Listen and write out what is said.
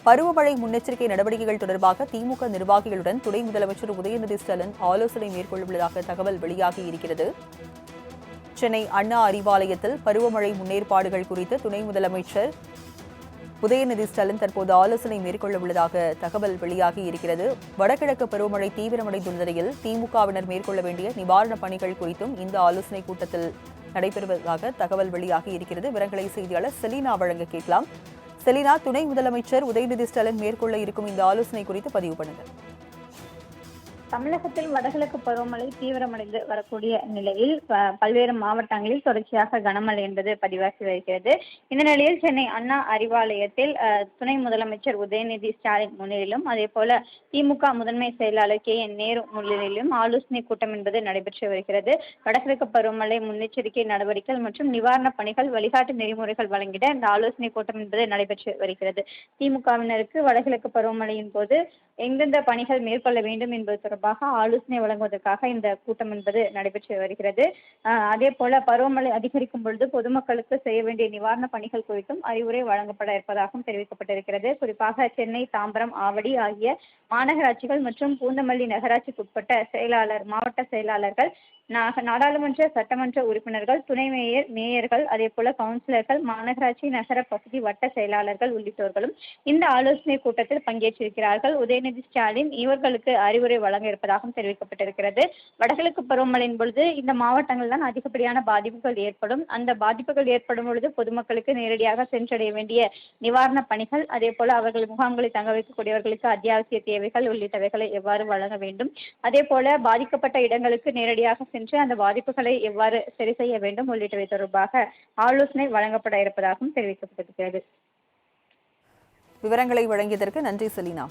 பருவமழை முன்னெச்சரிக்கை நடவடிக்கைகள் தொடர்பாக திமுக நிர்வாகிகளுடன் துணை முதலமைச்சர் உதயநிதி ஸ்டாலின் ஆலோசனை மேற்கொள்ளவுள்ளதாக தகவல் வெளியாகியிருக்கிறது. சென்னை அண்ணா அறிவாலயத்தில் பருவமழை முன்னேற்பாடுகள் குறித்து துணை முதலமைச்சர் உதயநிதி ஸ்டாலின் தற்போது ஆலோசனை மேற்கொள்ளவுள்ளதாக தகவல் வெளியாகியிருக்கிறது. வடகிழக்கு பருவமழை தீவிரமடைந்துள்ள நிலையில் திமுகவினர் மேற்கொள்ள வேண்டிய நிவாரணப் பணிகள் குறித்தும் இந்த ஆலோசனைக் கூட்டத்தில் நடைபெறுவதாக தகவல் வெளியாகியிருக்கிறது. விவரங்களை செய்தியாளர் செலினா வழங்க கேட்கலாம். செலினா, துணை முதலமைச்சர் உதயநிதி ஸ்டாலின் மேற்கொள்ள இருக்கும் இந்த ஆலோசனை குறித்து பதிவு பண்ணுங்கள். தமிழகத்தில் வடகிழக்கு பருவமழை தீவிரமடைந்து வரக்கூடிய நிலையில் பல்வேறு மாவட்டங்களில் தொடர்ச்சியாக கனமழை என்பது பதிவாகி வருகிறது. இந்த நிலையில் சென்னை அண்ணா அறிவாலயத்தில் துணை முதலமைச்சர் உதயநிதி ஸ்டாலின் முன்னிலையிலும் அதே போல திமுக முதன்மை செயலாளர் KN நேரு முன்னிலையிலும் ஆலோசனை கூட்டம் என்பது நடைபெற்று வருகிறது. வடகிழக்கு பருவமழை முன்னெச்சரிக்கை நடவடிக்கைகள் மற்றும் நிவாரணப் பணிகள் வழிகாட்டு நெறிமுறைகள் வழங்கிட இந்த ஆலோசனை கூட்டம் என்பது நடைபெற்று வருகிறது. திமுகவினருக்கு வடகிழக்கு பருவமழையின் போது எந்தெந்த பணிகள் மேற்கொள்ள வேண்டும் என்பது தொடர்பாக ஆலோசனை வழங்குவதற்காக இந்த கூட்டம் என்பது நடைபெற்று வருகிறது. அதே போல பருவமழை அதிகரிக்கும் பொழுது பொதுமக்களுக்கு செய்ய வேண்டிய நிவாரண பணிகள் குறித்தும் அறிவுரை வழங்கப்பட இருப்பதாகவும் தெரிவிக்கப்பட்டிருக்கிறது. குறிப்பாக சென்னை, தாம்பரம், ஆவடி ஆகிய மாநகராட்சிகள் மற்றும் பூந்தமல்லி நகராட்சிக்கு உட்பட்ட மாவட்ட செயலாளர்கள், நாடாளுமன்ற சட்டமன்ற உறுப்பினர்கள், துணை மேயர், மேயர்கள், அதே போல கவுன்சிலர்கள், மாநகராட்சி நகர பகுதி வட்ட செயலாளர்கள் உள்ளிட்டோர்களும் இந்த ஆலோசனை கூட்டத்தில் பங்கேற்றிருக்கிறார்கள். உதயநிதி ஸ்டாலின் இவர்களுக்கு அறிவுரை வழங்க இருப்பதாகவும் தெரிவிக்கப்பட்டிருக்கிறது. வடகிழக்கு பருவமழையின் பொழுது இந்த மாவட்டங்கள் தான் அதிகப்படியான பாதிப்புகள் ஏற்படும். அந்த பாதிப்புகள் ஏற்படும் பொழுது பொதுமக்களுக்கு நேரடியாக சென்றடைய வேண்டிய நிவாரண பணிகள், அதே போல அவர்கள் முகாம்களை தங்க வைக்கக்கூடியவர்களுக்கு அத்தியாவசிய தேவைகள் உள்ளிட்டவைகளை எவ்வாறு வழங்க வேண்டும், அதே போல பாதிக்கப்பட்ட இடங்களுக்கு நேரடியாக சென்று அந்த பாதிப்புகளை எவ்வாறு சரி செய்ய வேண்டும் உள்ளிட்டவை தொடர்பாக ஆலோசனை வழங்கப்பட இருப்பதாகவும் தெரிவிக்கப்பட்டிருக்கிறது. விவரங்களை வழங்கியதற்கு நன்றி செலினா.